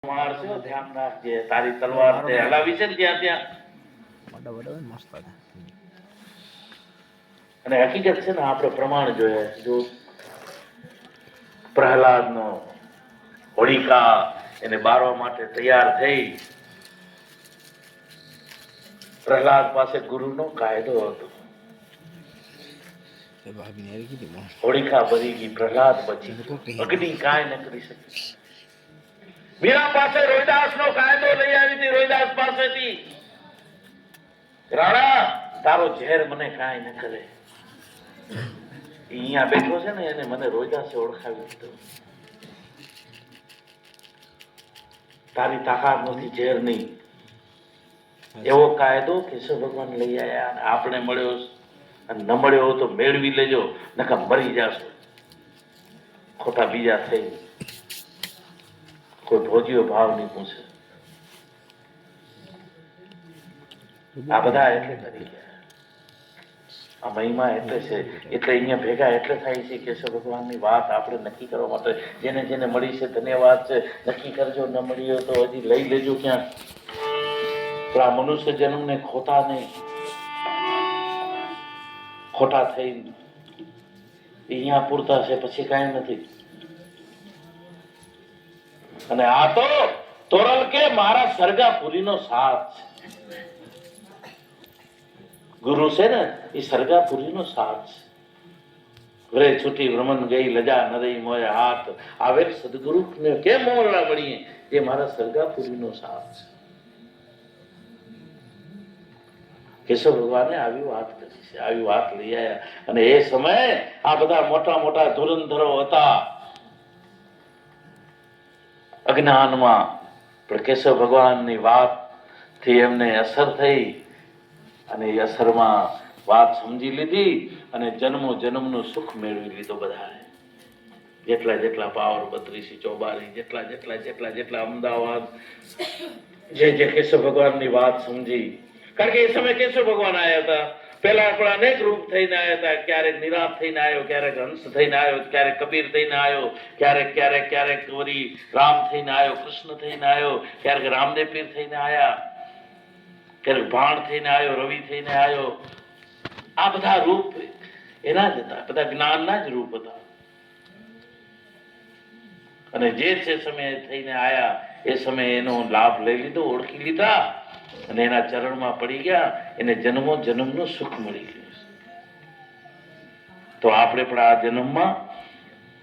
મારશો ધ્યાન રાખજે તારી તલવાર તે હલાવી છે ને ત્યાં ત્યાં બડા બડા મસ્ત હતા. અને હકીકત છે ને આપણે પ્રમાણ જોયા જો પ્રહલાદ નો હોળિકા એને બારવા માટે તૈયાર થઈ. પ્રહલાદ પાસે ગુરુનો કાયદો હતો. હોળિકા બરી ગઈ, પ્રહલાદ બચી ગયો. અગ્નિ કાંઈ ન કરી શકી. મીરા પાસે રોહિદાસ નો કાયદો લઈ આવી હતી. રોહિદાસ પાસેથી રાણા તારો ઝેર મને કાંઈ ન કરે. અહીંયા બેઠો છે ને એને મને રોહિદાસે ઓળખાવી દીધો. તારી તાકાત નથી ઝેર નહીં. એવો કાયદો કેશવ ભગવાન લઈ આવ્યા અને આપણે મળ્યો અને ન મળ્યો તો મેળવી લેજો, નકર મરી જાશો. ખોટા બીજા થઈ કોઈ ભોજીઓ ભાવ નહીં પૂછે. આ બધા એટલે કરી ગયા. આ મહિમા એટલે છે. એટલે અહીંયા ભેગા એટલે થાય છે કેશવ ભગવાનની વાત આપણે નક્કી કરવા માટે. જેને જેને મળી છે ધન્યવાદ છે. નક્કી કરજો, ન મળી હોય તો હજી લઈ લેજો ક્યાંક. આ મનુષ્ય જન્મને ખોટા નહીં, ખોટા થઈ અહીંયા પૂરતા છે, પછી કાંઈ નથી. અને આ તો તોરલ કે મારા સરગાપુરીનો સાથ છે. ગુરુ છે ને એ સરગાપુરીનો સાથ છે. વરે છૂટી ભ્રમણ ગઈ લજા ન રહી મોય હાથ. આવે સદગુરુ ને કેમ મોરલા બનીએ, જે મારા સરગાપુરીનો સાથ છે. કેશવ ભગવાને આવી વાત કરી છે, આવી વાત લઈ આવ્યા. અને એ સમયે આ બધા મોટા મોટા ધુરંધરો હતા અજ્ઞાનમાં, પણ કેશવ ભગવાનની વાત થી એમને અસર થઈ અને એ અસરમાં વાત સમજી લીધી અને જન્મો જન્મનું સુખ મેળવી લીધો. બધાએ જેટલા જેટલા પાવર 32 ચોબારી જેટલા જેટલા જેટલા જેટલા અમદાવાદ જે કેશવ ભગવાનની વાત સમજી. કારણ કે એ સમય કેશવ ભગવાન આવ્યા હતા. પેલા આપણા અનેક રૂપ થઈને આવ્યા હતા. ક્યારેક નિરાત થઈને આવ્યો, ક્યારેક હંસ થઈને આવ્યો, ક્યારેક કબીર થઈને આવ્યો, ક્યારેક ક્યારેક ક્યારેક વળી રામ થઈને આવ્યો, કૃષ્ણ થઈને આવ્યો, ક્યારેક રામદેવ પીર થઈને આવ્યા, ક્યારેક ભાણ થઈને આવ્યો, રવિ થઈને આવ્યો. આ બધા રૂપ એના જ હતા, બધા જ્ઞાનના જ રૂપ હતા. અને જે સમયે થઈને આવ્યા એ સમયે એનો લાભ લઈ લીધો, ઓળખી લીધા અને એના ચરણમાં પડી ગયા. એને જન્મો જન્મનું સુખ મળી ગયું. તો આપણે પણ આ જન્મમાં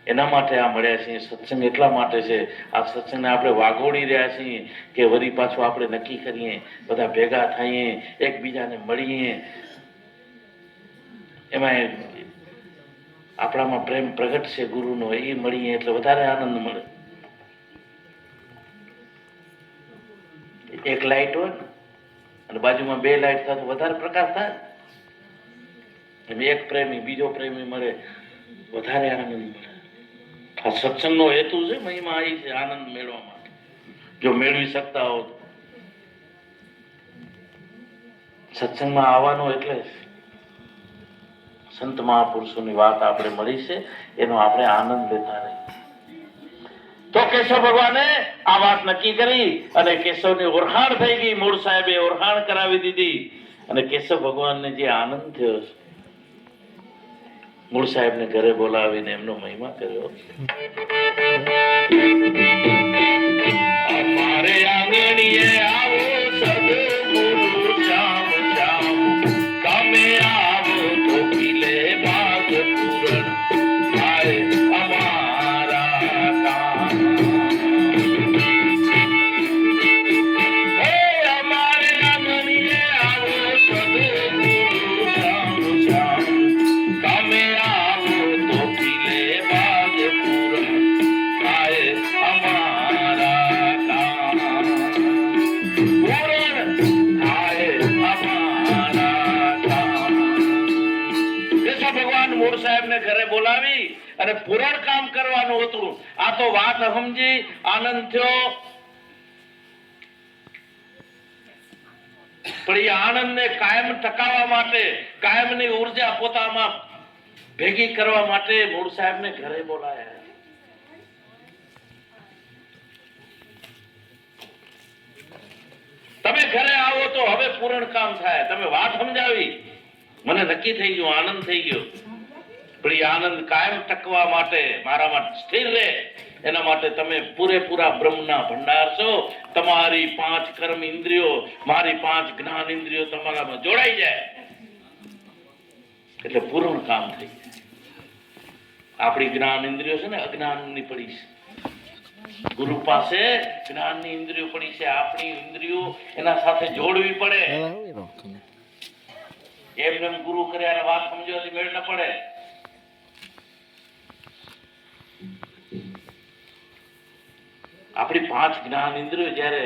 એના માટે આ મળ્યા છીએ. સત્સંગ એટલા માટે છે. આ સત્સંગને આપણે વાગોડી રહ્યા છીએ કે વળી પાછું આપણે નક્કી કરીએ, બધા ભેગા થઈએ, એકબીજાને મળીએ. એમાં આપણામાં પ્રેમ પ્રગટ છે ગુરુનો, એ મળીએ એટલે વધારે આનંદ મળે. એક લાઈટ હોય ને અને બાજુમાં 2 લાઈટ થાય તો વધારે પ્રકાશ થાય. એક પ્રેમી બીજો પ્રેમી મળે, વધારે આનંદ મળે. આ સત્સંગનો હેતુ છે, મહિમા આવી છે આનંદ મેળવવા માટે. જો મેળવી શકતા હો તો સત્સંગમાં આવવાનો એટલે સંત મહાપુરુષોની વાત આપણે મળી છે, એનો આપણે આનંદ લેતા રહીએ. તો કેશવ ભગવાને આ વાત નક્કી કરી અને કેશવની ઓળખાણ થઈ ગઈ. મૂળ સાહેબે ઓળખાણ કરાવી દીધી અને કેશવ ભગવાનને જે આનંદ થયો છે, મૂળ સાહેબને ઘરે બોલાવીને એમનો મહિમા કર્યો. અમારે આંગણીએ આવો સદગુરુ શ્યામ શ્યામ, તમે આવો તો ખીલે ભાગ પૂરણ થાય અમારા કામ. હે અમારે આંગણીએ આવો સદગુરુ શ્યામ શ્યામ, તમે આવો તો ખીલે ભાગ પૂરણ થાય અમારા કામ. પૂરણ થાય અમારા કામ. કેશવ ભગવાન મૂળ સાહેબને ઘરે બોલાવી અને પૂરણ કામ કરવાનું હતું. આ તો વાત સમજી આનંદ થયો. પણ એ આનંદને કાયમ ટકાવવા માટે, કાયમની ઉર્જા પોતામાં ભેગી કરવા માટે મૂળ સાહેબને ઘરે બોલાયા. પૂર્ણ કામ થાય. તમે વાત સમજાવી, મને નક્કી થઈ ગયું, આનંદ થઈ ગયો. પણ એ આનંદ કાયમ ટકવા માટે, મારામાં સ્થિર રહે, એના માટે તમે પૂરેપૂરા બ્રહ્મના ભંડાર છો. તમારી 5 કર્મ ઇન્દ્રિયો, મારી 5 જ્ઞાન ઇન્દ્રિયો તમારામાં જોડાઈ જાય એટલે પૂર્ણ કામ થઈ જાય. આપણી જ્ઞાન ઇન્દ્રિયો છે ને અજ્ઞાનની પડી છે. ગુરુ પાસે જ્ઞાનની ઇન્દ્રિયો પડી છે. આપણી ઇન્દ્રિયો એના સાથે જોડવી પડે. એમને એમ ગુરુ કર્યા વાત સમજવાથી મેળ ન પડે. આપણી 5 જ્ઞાન ઇન્દ્રિયો જ્યારે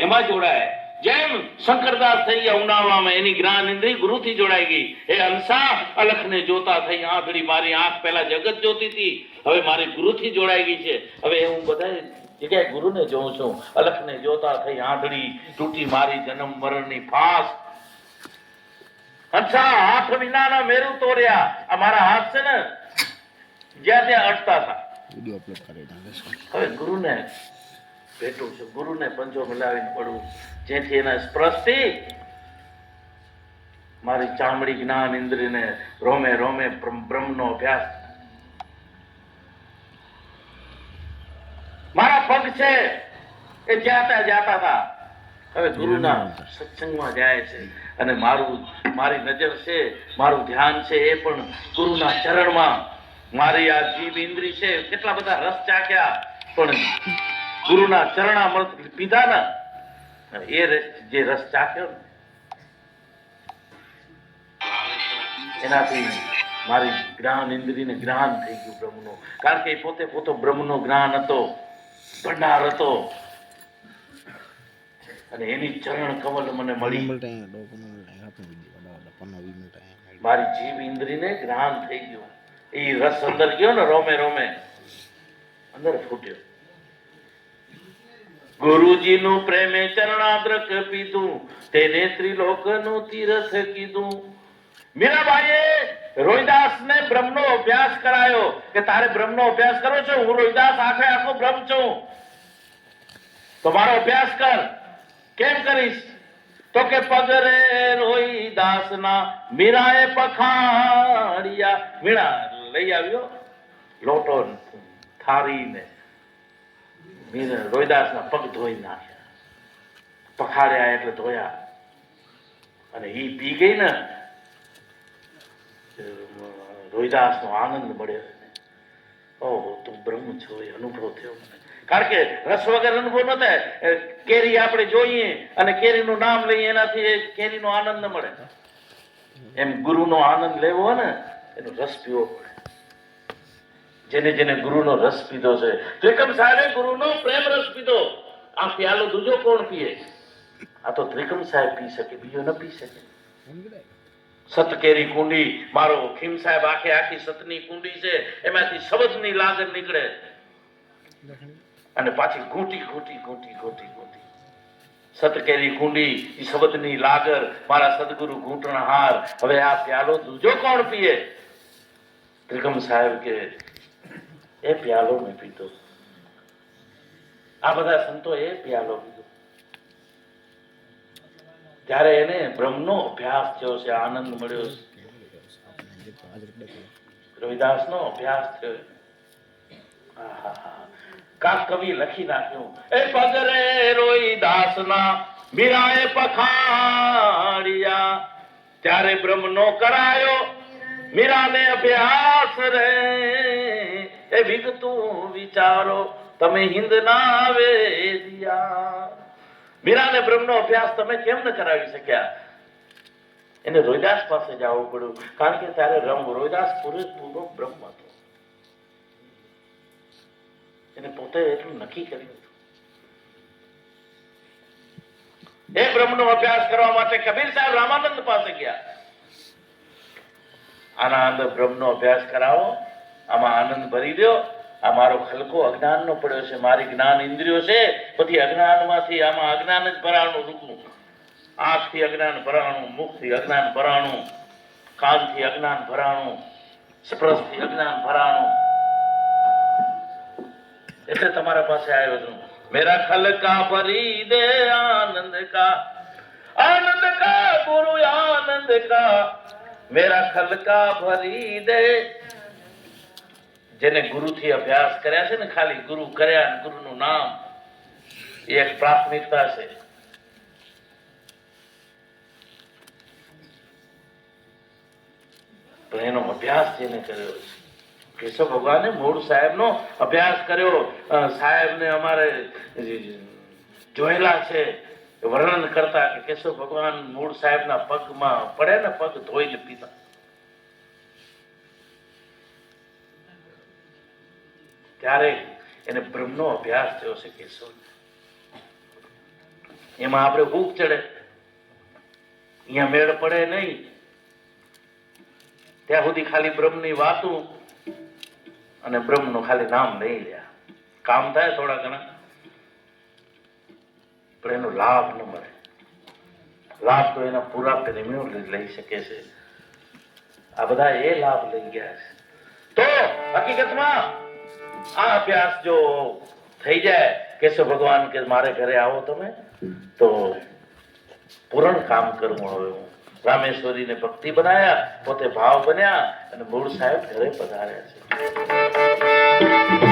એમાં જોડાય, જેમ શંકરદાસ થઈ ગયા ઉનાળામાં, એની જ્ઞાન ઇન્દ્રિય ગુરુથી જોડાઈ ગઈ. એ અંસા અલખને જોતા થઈ આંખડી, મારી આંખ પહેલા જગત જોતી હતી, હવે મારી ગુરુથી જોડાઈ ગઈ છે. હવે હું બધા જગ્યાએ ગુરુને જોઉં છું. અલખને જોતા થઈ આંધળી, તૂટી મારી જન્મ મરણની ફાંસ. અંસા હાથ વિનાના મેરુ તોર્યા. આ મારા હાથ છે ને જ્યાં ત્યાં અટતા હતા. વિડિયો અપલોડ કરી નાખે. હવે ગુરુને ભેટું છું, ગુરુને પંજો મિલાવીને પડું, જેથી એના સ્પર્શથી મારી ચામડી જ્ઞાન ઇન્દ્રિયને રોમે રોમે બ્રહ્મનો અભ્યાસ. મારા પગ છે એ જાતા હતા, હવે ગુરુના સત્સંગમાં જાય છે. અને મારી નજર છે, મારું ધ્યાન છે એ પણ ગુરુના ચરણમાં. મારી આ જીભ ઇન્દ્રિય છે, કેટલા બધા રસ ચાખ્યા, પણ ગુરુના ચરણામૃત પીધા ને, એ જે રસ ચાખ્યો ને એનાથી મારી જ્ઞાન ઇન્દ્રિયને જ્ઞાન થઈ ગયું બ્રહ્મનું. કારણ કે એ પોતે બ્રહ્મનો જ્ઞાન હતો, ભંડાર હતો. અને એની ચરણ કમલ મને મળી. મારી જીભ ઇન્દ્રિયને જ્ઞાન થઈ ગયું. એ રસ અંદર ગયો ને, રોમે રોમે અંદર ફૂટ્યો. ગુરુજીનું પ્રેમે ચરણાદ્રક પીધું, તેને ત્રિલોકનું તીર્થ કીધું. મીરાબાઈએ રોહિદાસને બ્રહ્મનો અભ્યાસ કરાયો કે તારે બ્રહ્મનો અભ્યાસ કરવો છે. હું રોહિદાસ આખો બ્રહ્મ છું, તો મારો અભ્યાસ કર. કેમ કરીશ? તો કે પગરે રોહિદાસના મીરાએ પખાડિયા. મીરા લઈ આવ્યો લોટો થારીને, રોહિદાસના પગ ધોઈ નાખ્યા, પખાડ્યા એટલે ધોયા. અને ઈ પી ગઈ ને, રોહિદાસનો આનંદ મળ્યો. ઓહો, તું બ્રહ્મ છો એ અનુભવ થયો મને. કારણ કે રસ વગર અનુભવ ન થાય. કેરી આપણે જોઈએ અને કેરીનું નામ લઈએ, એનાથી કેરીનો આનંદ ન મળે. એમ ગુરુનો આનંદ લેવો હોય ને, એનો રસ પીવો પડે. જેને જેને ગુરુનો રસ પીધો છે, ત્રિકમ સાહેબે ગુરુનો પ્રેમ રસ પીધો. આ પ્યાલો દૂજો કોણ પીએ? આ તો ત્રિકમ સાહેબ પી શકે, બીજો ન પી શકે. સત કેરી કુંડી, મારો ખીમ સાહેબ આખી સતની કુંડી છે, એમાંથી શબ્દની લાગર નીકળે અને પાછી ઘૂંટી. સત કેરી કુંડી, ઈ શબ્દની લાગર, મારા સદગુરુ ઘૂંટણા હાર. હવે આ પ્યાલો દૂજો કોણ પીએ? ત્રિકમ સાહેબ કે એ પ્યાલો મેં પીધો. આ બધા સંતો એ પ્યાલો પીધો. ત્યારે એને બ્રહ્મનો અભ્યાસ થયો છે, આનંદ મળ્યો છે. રોહિદાસનો અભ્યાસ થયો. કાક કવિ લખી નાખ્યું, એ પગરે રોહિદાસના મીરાએ પખાડિયા. ત્યારે બ્રહ્મનો કરાયો મીરાને અભ્યાસ રે. એ વિગતું વિચારો તમે હિંદના વેદિયા. મીરાને બ્રહ્મનો અભ્યાસ તમે કેમ ન કરાવી શક્યા? એને રોહિદાસ પાસે જવું પડ્યું. કારણ કે ત્યારે રોહિદાસ પૂરેપૂરો બ્રહ્મ હતો. એને પોતે એટલું નક્કી કર્યું હતું. એ બ્રહ્મનો અભ્યાસ કરવા માટે કબીર સાહેબ રામાનંદ પાસે ગયા. આના અંદર બ્રહ્મનો અભ્યાસ કરાવો, આમાં આનંદ ભરી દો. આ મારો ખલકો અજ્ઞાનનો પડ્યો છે, મારી જ્ઞાન ઇન્દ્રિયો છે બધી અજ્ઞાનમાંથી, આમાં અજ્ઞાન જ ભરાણું રૂપનું. આંખથી અજ્ઞાન ભરાણું, મુખથી અજ્ઞાન ભરાણું, કાનથી અજ્ઞાન ભરાણું, સ્પર્શથી અજ્ઞાન ભરાણું. એટલે તમારા પાસે આવ્યો છું. મેરા ખલકા ભરી દે આનંદ કા, आनंद का गुरु आनंद का मेरा खलका भरी दे. જેને ગુરુથી અભ્યાસ કર્યા છે ને, ખાલી ગુરુ કર્યા ને ગુરુનું નામ, એ એક પ્રાથમિકતા છે. પણ એનો અભ્યાસ જેને કર્યો છે, કેશવ ભગવાને મૂળ સાહેબનો અભ્યાસ કર્યો. સાહેબને અમારે જોયેલા છે, વર્ણન કરતા કે કેશવ ભગવાન મૂળ સાહેબના પગમાં પડે ને, પગ ધોઈને પીતા. ત્યારે એને બ્રહ્મનો અભ્યાસ થયો છે કેશવ. એમાં આપણે ભૂખ ચડે, અહીંયા મેળ પડે નહીં, ત્યાં સુધી ખાલી બ્રહ્મની વાતો અને બ્રહ્મનું ખાલી નામ લઈ લ્યા. કામ થાય થોડા ઘણા, પણ એનો લાભ ન મળે. લાભ તો એના પૂરા પ્રેમીઓ લઈ શકે છે. આ બધા એ લાભ લઈ ગયા છે. તો હકીકતમાં આ અભ્યાસ જો થઈ જાય, કેશવ ભગવાન કે મારે ઘરે આવો તમે, તો પૂરણ કામ કરવું. હવે હું રામેશ્વરીને ભક્તિ બનાયા, પોતે ભાવ બન્યા અને મૂળ સાહેબ ઘરે પધાર્યા છે.